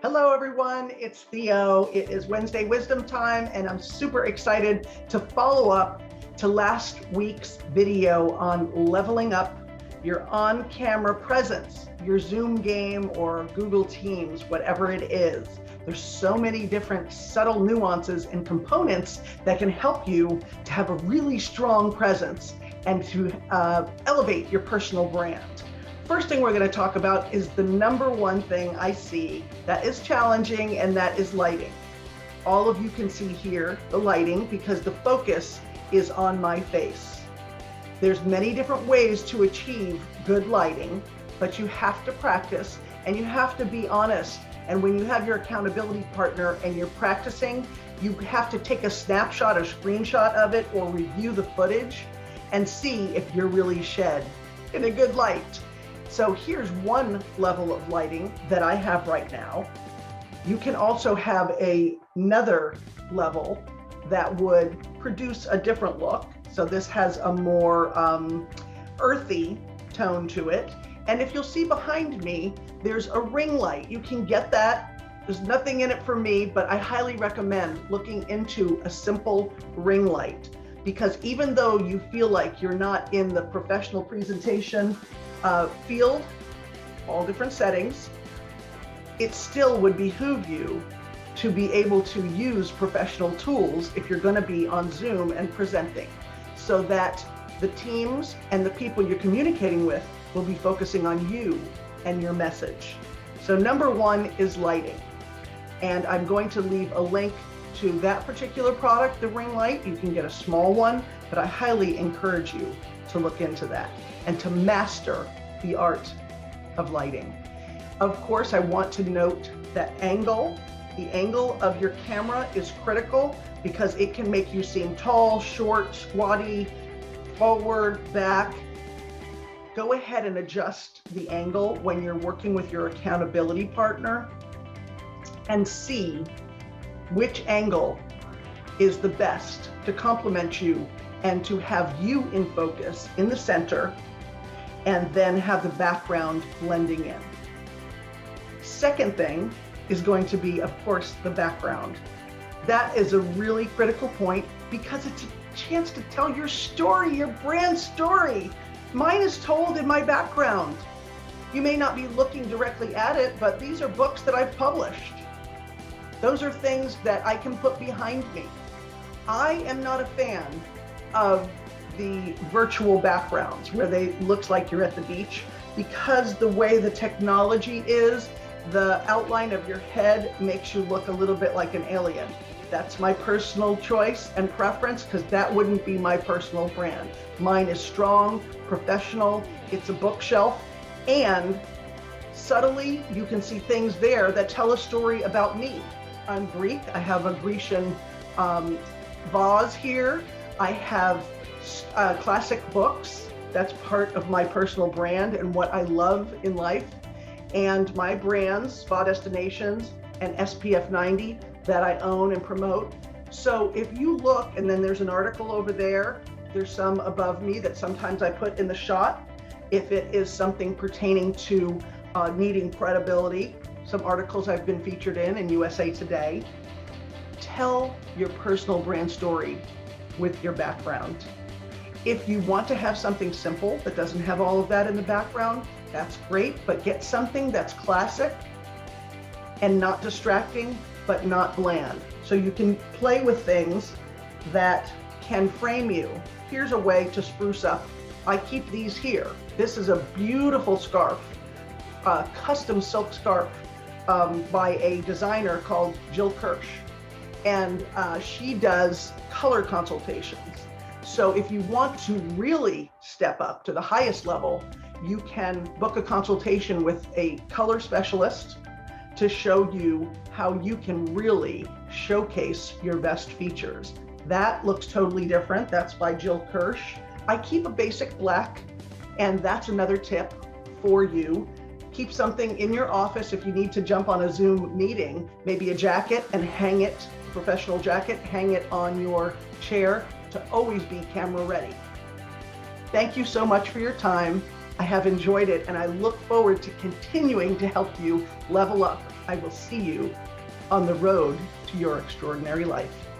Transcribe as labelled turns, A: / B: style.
A: Hello, everyone. It's Theo. It is Wednesday Wisdom Time, and I'm super excited to follow up to last week's video on leveling up your on-camera presence, your Zoom game or Google Teams, whatever it is. There's so many different subtle nuances and components that can help you to have a really strong presence and to elevate your personal brand. First thing we're going to talk about is the number one thing I see that is challenging, and that is lighting. All of you can see here the lighting because the focus is on my face. There's many different ways to achieve good lighting, but you have to practice and you have to be honest. And when you have your accountability partner and you're practicing, you have to take a snapshot or screenshot of it or review the footage and see if you're really shed in a good light. So here's one level of lighting that I have right now. You can also have another level that would produce a different look. So this has a more earthy tone to it. And if you'll see behind me, there's a ring light. You can get that. There's nothing in it for me, but I highly recommend looking into a simple ring light, because even though you feel like you're not in the professional presentation field, all different settings, it still would behoove you to be able to use professional tools if you're going to be on Zoom and presenting, so that the teams and the people you're communicating with will be focusing on you and your message. So number one is lighting. And I'm going to leave a link to that particular product, the ring light. You can get a small one, but I highly encourage you to look into that and to master the art of lighting. Of course, I want to note that the angle of your camera is critical, because it can make you seem tall, short, squatty, forward, back. Go ahead and adjust the angle when you're working with your accountability partner and see which angle is the best to complement you and to have you in focus in the center, and then have the background blending in. Second thing is going to be, of course, the background. That is a really critical point, because it's a chance to tell your story, your brand story. Mine is told in my background. You may not be looking directly at it, but these are books that I've published. Those are things that I can put behind me. I am not a fan of the virtual backgrounds where they look like you're at the beach, because the way the technology is, the outline of your head makes you look a little bit like an alien. That's my personal choice and preference, because that wouldn't be my personal brand. Mine is strong, professional, it's a bookshelf, and subtly you can see things there that tell a story about me. I'm Greek. I have a Grecian vase here. I have classic books. That's part of my personal brand and what I love in life. And my brands, Spa Destinations and SPF 90, that I own and promote. So if you look, and then there's an article over there, there's some above me that sometimes I put in the shot if it is something pertaining to needing credibility. Some articles I've been featured in USA Today. Tell your personal brand story with your background. If you want to have something simple that doesn't have all of that in the background, that's great, but get something that's classic and not distracting, but not bland. So you can play with things that can frame you. Here's a way to spruce up. I keep these here. This is a beautiful scarf, a custom silk scarf by a designer called Jill Kirsch. And she does color consultations. So if you want to really step up to the highest level, you can book a consultation with a color specialist to show you how you can really showcase your best features. That looks totally different. That's by Jill Kirsch. I keep a basic black, and that's another tip for you. Keep something in your office if you need to jump on a Zoom meeting, maybe a jacket, and hang it, professional jacket, hang it on your chair to always be camera ready. Thank you so much for your time. I have enjoyed it, and I look forward to continuing to help you level up I will see you on the road to your extraordinary life.